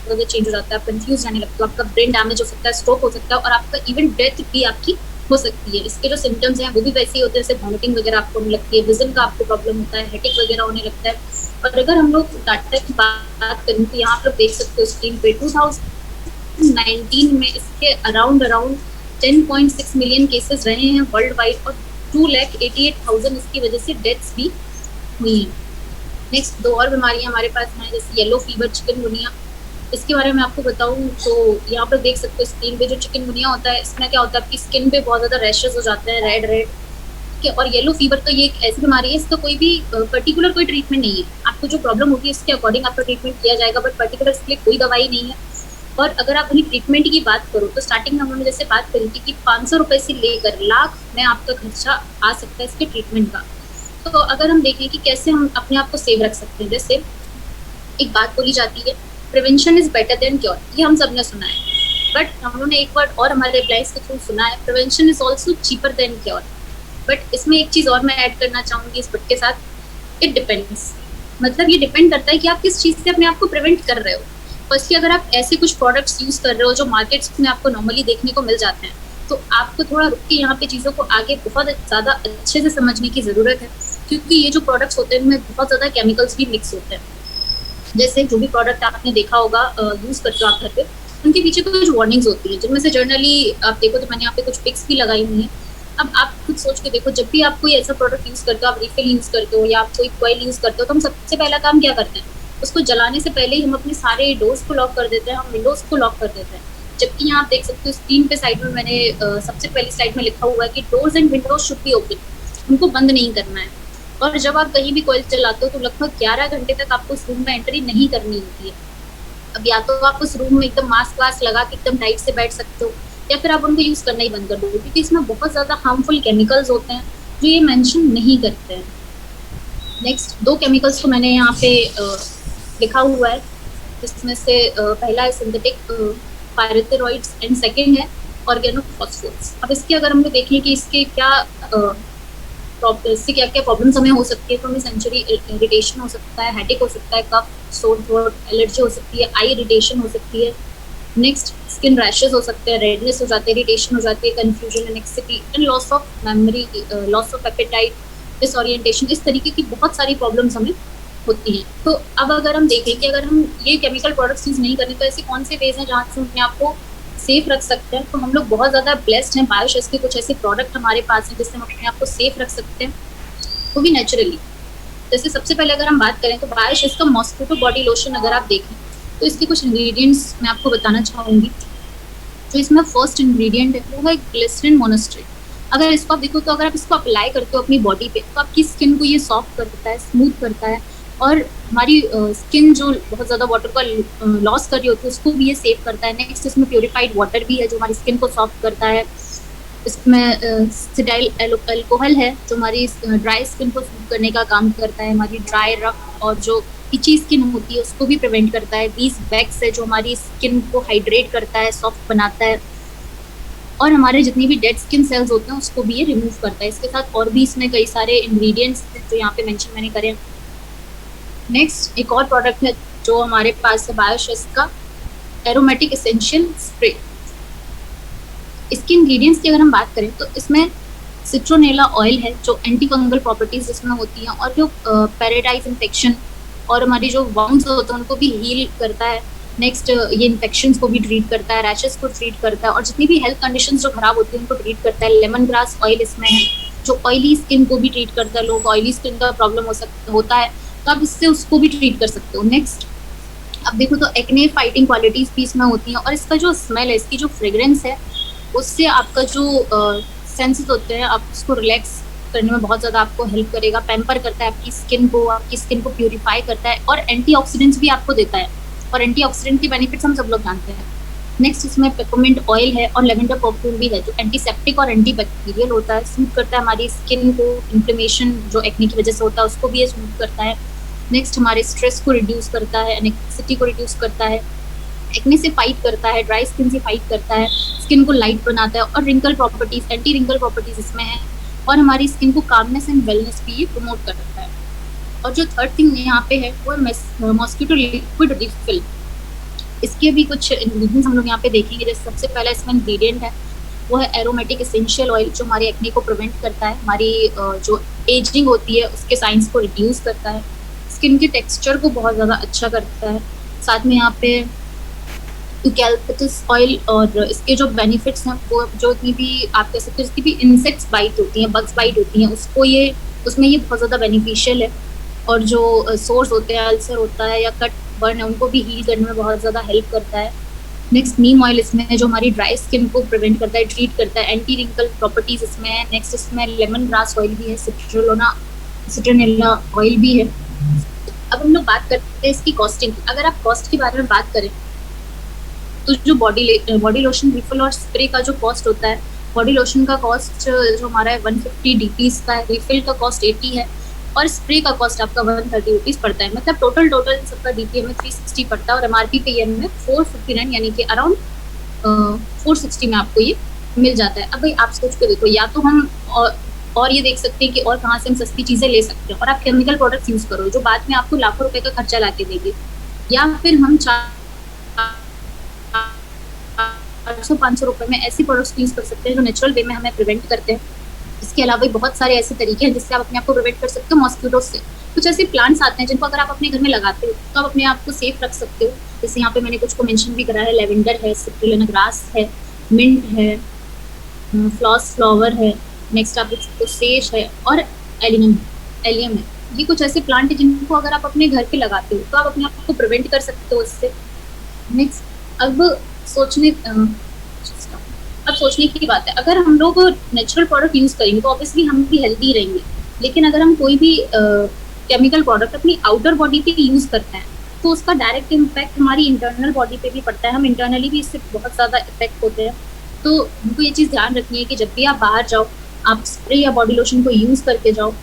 ज़्यादा चेंज हो जाता है, आप कंफ्यूज रहने लगते हो, आपका ब्रेन डैमेज हो सकता है, स्ट्रोक हो सकता है, और आपका इवन डेथ भी आपकी हो सकती है। इसके जो सिम्टम्स हैं वो भी वैसे ही होते हैं, जैसे वॉमिटिंग वगैरह आपको होने लगती है, विजन का आपको प्रॉब्लम होता है, हेडेक वगैरह होने लगता है। और अगर हम लोग डाटा की बात करें तो यहाँ आप लोग देख सकते हो स्क्रीन पे 2019 में इसके अराउंड 10.6 मिलियन केसेस रहे हैं वर्ल्ड वाइड, और 2,88,000 इसकी वजह से डेथ्स भी हुई हैं। नेक्स्ट 2 और बीमारियाँ हमारे पास हैं, जैसे येलो फीवर, चिकनगुनिया। इसके बारे में आपको बताऊं तो यहाँ पर देख सकते हो स्क्रीन पे, जो चिकनगुनिया होता है इसमें क्या होता है, आपकी स्किन पे बहुत ज़्यादा रैशेस हो जाते हैं, रेड। और येलो फीवर तो ये एक ऐसी बीमारी है, इसका कोई भी पर्टिकुलर कोई ट्रीटमेंट नहीं है। आपको जो प्रॉब्लम होगी इसके अकॉर्डिंग आपका ट्रीटमेंट किया जाएगा, बट पर्टिकुलर इसके लिए कोई दवाई नहीं है। और अगर आप उन्हीं ट्रीटमेंट की बात करो तो स्टार्टिंग में हमने जैसे बात करी थी कि 500 रुपये से लेकर लाख में आपका खर्चा आ सकता है इसके ट्रीटमेंट का। तो अगर हम देखें कि कैसे हम अपने आप को सेव रख सकते हैं, जैसे एक बात बोली जाती है, prevention is better than cure. ये हम सब ने सुना है, बट हम लोगों ने एक वर्ड और हमारे एप्लाइज के थ्रू सुना है, prevention is also cheaper than cure. But इसमें एक चीज़ और मैं ऐड करना चाहूँगी इस बट के साथ, इट डिपेंड्स। मतलब ये डिपेंड करता है कि आप किस चीज़ से अपने आप को प्रिवेंट कर रहे हो। फर्स्टली अगर आप ऐसे कुछ प्रोडक्ट्स यूज़ कर रहे हो जो मार्केट्स में आपको नॉर्मली देखने को मिल जाते हैं, तो आपको थोड़ा रुक के यहाँ पे चीज़ों को आगे बहुत ज़्यादा अच्छे से समझने की ज़रूरत है, क्योंकि ये जो प्रोडक्ट्स होते हैं उनमें बहुत ज़्यादा केमिकल्स भी मिक्स होते हैं। जैसे जो भी प्रोडक्ट आपने देखा होगा यूज़ करते हो आप घर पे, उनके पीछे कुछ वार्निंग्स होती है, जिनमें से जर्नली आप देखो तो मैंने यहाँ पे कुछ पिक्स भी लगाई हुई हैं। अब आप खुद सोच के देखो, जब भी आप कोई ऐसा प्रोडक्ट यूज़ करते हो, आप रिफिल यूज़ करते हो या आप कोई कॉइल यूज़ करते हो, तो हम सबसे पहला काम क्या करते हैं, उसको जलाने से पहले ही हम अपने सारे डोर्स को लॉक कर देते हैं, हम विंडोज़ को लॉक कर देते हैं। जबकि यहाँ आप देख सकते हो स्क्रीन पे साइड में मैंने सबसे पहली स्लाइड में लिखा हुआ है कि doors and Windows should be open, उनको बंद नहीं करना है। और जब आप कहीं भी कॉइल चलाते हो तो लगभग 11 घंटे तक आपको उस रूम में एंट्री नहीं करनी होती है। अब या तो आप उस रूम में एकदम मास्क वास्क लगा के एकदम टाइट से बैठ सकते हो, या फिर आप उनको यूज़ करना ही बंद कर दो, क्योंकि इसमें बहुत ज़्यादा हार्मफुल केमिकल्स होते हैं जो ये मेंशन नहीं करते हैं। नेक्स्ट 2 केमिकल्स को मैंने यहाँ पे लिखा हुआ है, जिसमें से पहला है सिंथेटिक पायरेथेरॉइड्स एंड सेकेंड है ऑर्गेनोफॉस्फेट्स। अब इसके अगर हम लोग देखें कि इसके इससे क्या क्या प्रॉब्लम्स हमें हो सकती है, तो हमें सेंसरी इरिटेशन हो सकता है, हेडेक हो सकता है, कफ, सोर थ्रोट, एलर्जी हो सकती है, आई इरिटेशन हो सकती है। नेक्स्ट स्किन रैशेस हो सकते हैं, रेडनेस हो जाती है, इरिटेशन हो जाती है, confusion, anxiety and loss of memory, loss of appetite, disorientation, इस तरीके की बहुत सारी प्रॉब्लम्स हमें होती हैं। तो अब अगर हम देखें कि अगर हम ये केमिकल प्रोडक्ट्स यूज़ नहीं करें तो ऐसे कौन से वेज हैं जहाँ से अपने आप को सेफ रख सकते हैं। तो हम लोग बहुत ज़्यादा ब्लेस्ड हैं, बायोशेस के कुछ ऐसे प्रोडक्ट हमारे पास हैं जिससे हम अपने आप को सेफ रख सकते हैं, वो भी नेचुरली। जैसे सबसे पहले अगर हम बात करें तो बायोशेस का मॉस्किटो बॉडी लोशन अगर आप देखें तो इसके कुछ इंग्रेडिएंट्स मैं आपको बताना चाहूँगी। जो इसमें फर्स्ट इंग्रेडिएंट है वो है ग्लिसरीन मोनोस्ट्रेट। अगर इसको आप देखो तो अगर आप इसको अप्लाई करते हो अपनी बॉडी पे तो आपकी स्किन को ये सॉफ्ट करता है, स्मूथ करता है, और हमारी स्किन जो बहुत ज़्यादा वाटर का लॉस कर रही होती है उसको भी ये सेव करता है। नेक्स्ट इसमें प्योरीफाइड वाटर भी है जो हमारी स्किन को सॉफ्ट करता है। इसमें सिटाइल अल्कोहल है जो हमारी ड्राई स्किन को सूट करने का काम करता है, हमारी ड्राई रफ और जो इची स्किन होती है उसको भी प्रिवेंट करता है। बीस वैक्स है जो हमारी स्किन को हाइड्रेट करता है, सॉफ्ट बनाता है, और हमारे जितनी भी डेड स्किन सेल्स होते हैं उसको भी ये रिमूव करता है। इसके साथ और भी इसमें कई सारे इंग्रेडिएंट्स हैं जो यहाँ पे मेंशन मैंने करे। नेक्स्ट एक और प्रोडक्ट है जो हमारे पास है बायोशेस का एरोमेटिक एसेंशियल स्प्रे। इसके इंग्रेडिएंट्स की अगर हम बात करें तो इसमें सिट्रोनेला ऑयल है जो एंटी फंगल प्रॉपर्टीज इसमें होती हैं, और जो पैराडाइज इन्फेक्शन और हमारी जो वाउंड्स होते हैं उनको भी हील करता है। नेक्स्ट ये इन्फेक्शंस को भी ट्रीट करता है, रैशेस को ट्रीट करता है, और जितनी भी हेल्थ कंडीशंस जो खराब होती है उनको ट्रीट करता है। लेमन ग्रास ऑयल इसमें है जो ऑयली स्किन को भी ट्रीट करता है। लोग ऑयली स्किन का प्रॉब्लम होता है तो आप इससे उसको भी ट्रीट कर सकते हो। नेक्स्ट अब देखो तो एक्ने फाइटिंग क्वालिटीज भी इसमें होती हैं, और इसका जो स्मेल है, इसकी जो फ्रेग्रेंस है, उससे आपका जो सेंसेस होते हैं आप उसको रिलैक्स करने में बहुत ज़्यादा आपको हेल्प करेगा। पैम्पर करता है आपकी स्किन को प्यूरिफाई करता है, और एंटीऑक्सीडेंट्स भी आपको देता है, और एंटीऑक्सीडेंट के बेनिफिट्स हम सब लोग जानते हैं। नेक्स्ट इसमें पेपरमिंट ऑयल है और लेवेंडर परफ्यूम भी है जो एंटीसेप्टिक और एंटीबैक्टीरियल होता है, सूट करता है हमारी स्किन को। इन्फ्लेमेशन जो एक्ने की वजह से होता है उसको भी ये सूट करता है। नेक्स्ट हमारे स्ट्रेस को रिड्यूस करता है, एनेक्सिटी को रिड्यूस करता है, एक्ने से फाइट करता है, ड्राई स्किन से फाइट करता है, स्किन को लाइट बनाता है, और wrinkle properties, anti wrinkle properties इसमें है, और हमारी स्किन को कामनेस एंड वेलनेस भी ये प्रमोट करता है। और जो थर्ड थिंग यहाँ पे है वो है मॉस्किटो लिक्विड रिफिल। इसके भी कुछ इंग्रेडिएंट्स हम लोग यहाँ पे देखेंगे। जैसे सबसे पहला इसमें इंग्रेडिएंट है वो है एरोमेटिक एसेंशियल ऑयल जो हमारी एक्ने को प्रिवेंट करता है, हमारी जो एजिंग होती है उसके साइंस को रिड्यूस करता है, स्किन के टेक्सचर को बहुत ज़्यादा अच्छा करता है। साथ में यहाँ पे यूकैलिप्टस ऑयल, और इसके जो बेनिफिट्स हैं वो जो इतनी भी आप कह सकते हो जितनी भी इंसेक्ट्स बाइट होती हैं, बग्स बाइट होती हैं, उसमें ये बहुत ज़्यादा बेनिफिशियल है। और जो सोर्स होते हैं, अल्सर होता है या कट बर्न है, उनको भी हील करने में बहुत ज़्यादा हेल्प करता है। नेक्स्ट नीम ऑयल इसमें है जो हमारी ड्राई स्किन को प्रिवेंट करता है, ट्रीट करता है, एंटी रिंकल प्रॉपर्टीज इसमें है। नेक्स्ट इसमें लेमन ग्रास ऑयल भी है, सिट्रोनेला ऑयल भी है। अब हम लोग बात करते हैं इसकी कॉस्टिंग की। अगर आप कॉस्ट के बारे में बात करें तो जो बॉडी लोशन रिफिल और स्प्रे का जो कॉस्ट होता है, बॉडी लोशन का कॉस्ट जो हमारा है 150 DPs का है, रिफिल का कॉस्ट 80 है, और स्प्रे का कॉस्ट आपका 130 रुपीज़ पड़ता है। मतलब टोटल सबका DP में 360 पड़ता है, और MRP पे ये हमें 459 यानी कि अराउंड 460 में आपको ये मिल जाता है। अब भाई आप सोच के देखो, या तो हम और ये देख सकते हैं कि और कहाँ से हम सस्ती चीज़ें ले सकते हैं और आप केमिकल प्रोडक्ट्स यूज़ करो जो बाद में आपको लाखों रुपए का खर्चा ला के देंगे, या फिर हम 400-500 रुपए में ऐसी प्रोडक्ट्स यूज़ कर सकते हैं जो नेचुरल वे में हमें प्रिवेंट करते हैं। इसके अलावा भी बहुत सारे ऐसे तरीके हैं जिससे आप अपने आप को प्रिवेंट कर सकते हो मॉस्किटो से। कुछ ऐसे प्लांट्स आते हैं जिनको अगर आप अपने घर में लगाते हो तो आप अपने आप को सेफ रख सकते हो। जैसे यहाँ पे मैंने कुछ को मेंशन भी करा है, लेवेंडर है, सिट्रिलिना ग्रास है, मिंट है, फ्लॉस फ्लावर है, नेक्स्ट आप देख सकते हो सेज है, और एलियम है। ये कुछ ऐसे प्लांट है जिनको अगर आप अपने घर पे लगाते हो तो आप अपने आप को प्रिवेंट कर सकते हो इससे। नेक्स्ट अब सोचने की बात है, अगर हम लोग नेचुरल प्रोडक्ट यूज़ करेंगे तो ऑब्वियसली हम भी हेल्दी रहेंगे, लेकिन अगर हम कोई भी केमिकल प्रोडक्ट अपनी आउटर बॉडी पे यूज़ करते हैं तो उसका डायरेक्ट इम्पैक्ट हमारी इंटरनल बॉडी पे भी पड़ता है। हम इंटरनली भी इससे बहुत ज़्यादा इफेक्ट होते हैं। तो हमको ये चीज़ ध्यान रखनी है कि जब भी आप बाहर जाओ आप स्प्रे या बॉडी लोशन को यूज़ करके जाओ।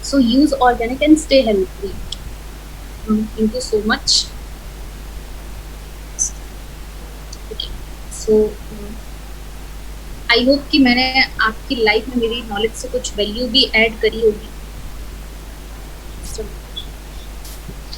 So use organic and stay healthy. Thank you so much. So I hope कि मैंने आपकी लाइफ में मेरी नॉलेज से कुछ वैल्यू भी ऐड करी होगी।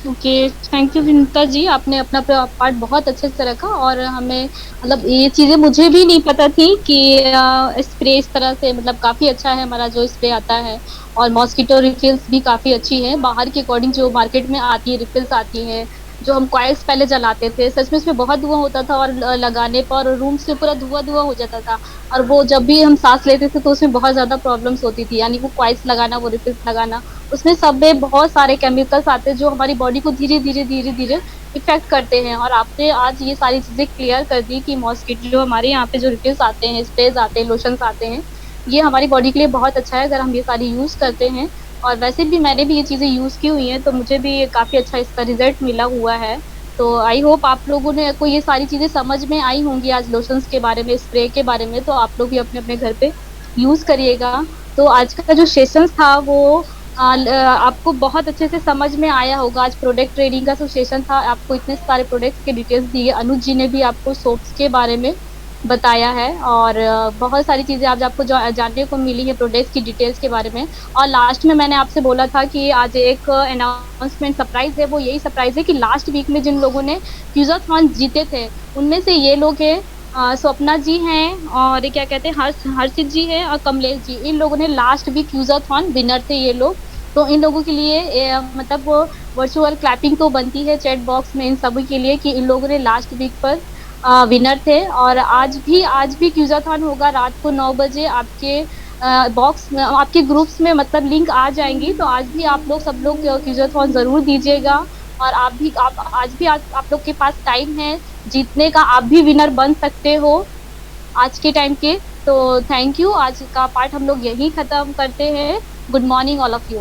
Okay, thank you Vinita ji, आपने अपना पार्ट बहुत अच्छे से रखा। और हमें मतलब ये चीजें मुझे भी नहीं पता थी कि स्प्रे इस तरह से मतलब काफी अच्छा है हमारा जो स्प्रे आता है। और मॉस्किटो रिफिल्स भी काफी अच्छी है बाहर के अकॉर्डिंग, जो मार्केट में आती है रिफिल्स आती है। जो हम कॉइल्स पहले जलाते थे, सच में इसमें बहुत धुआं होता था और लगाने पर रूम से पूरा धुआं धुआं हो जाता था। और वो जब भी हम सांस लेते थे तो उसमें बहुत ज्यादा प्रॉब्लम्स होती थी, यानी वो कॉइल्स लगाना, वो रिफिल्स लगाना, उसमें सब में बहुत सारे केमिकल्स आते हैं जो हमारी बॉडी को धीरे धीरे धीरे धीरे इफेक्ट करते हैं। और आपने आज ये सारी चीजें क्लियर कर दी कि मॉस्किटो जो हमारे यहाँ पे जो रिफिल्स आते हैं, स्प्रेज आते हैं, लोशंस आते हैं, ये हमारी बॉडी के लिए बहुत अच्छा है अगर हम ये सारी यूज करते हैं। और वैसे भी मैंने भी ये चीजें यूज की हुई हैं, तो मुझे भी काफी अच्छा इसका रिजल्ट मिला हुआ है। तो आई होप आप लोगों ने को ये सारी चीजें समझ में आई होंगी आज लोशंस के बारे में, स्प्रे के बारे में। तो आप लोग भी अपने अपने घर पे यूज करिएगा। तो आज का जो सेशन था वो आपको बहुत अच्छे से समझ में आया होगा। आज प्रोडक्ट ट्रेडिंग का जो सेशन था, आपको इतने सारे प्रोडक्ट्स के डिटेल्स दिए। अनुज जी ने भी आपको सोप्स के बारे में बताया है, और बहुत सारी चीजें आज आपको जानने को मिली है प्रोडक्ट्स की डिटेल्स के बारे में। और लास्ट में मैंने आपसे बोला था कि आज एक अनाउंसमेंट सरप्राइज है। वो यही सरप्राइज है कि लास्ट वीक में जिन लोगों ने क्यूजाथॉन जीते थे, उनमें से ये लोग हैं, स्वप्ना जी हैं, और ये क्या कहते हैं, हर्षित जी हैं, और कमलेश जी। इन लोगों ने लास्ट वीक क्यूजाथॉन विनर थे ये लोग। तो इन लोगों के लिए मतलब वो वर्चुअल क्लैपिंग तो बनती है चैट बॉक्स में इन सभी के लिए कि इन लोगों ने लास्ट वीक पर विनर थे। और आज भी क्यूजाथॉन होगा रात को 9 बजे। आपके बॉक्स में, आपके ग्रुप्स में मतलब लिंक आ जाएंगी। तो आज भी आप लोग सब लोग क्यूजाथॉन जरूर दीजिएगा। और आप आज भी आप लोग के पास टाइम है जीतने का, आप भी विनर बन सकते हो आज के टाइम के। तो थैंक यू, आज का पार्ट हम लोग यही खत्म करते हैं। Good morning all of you.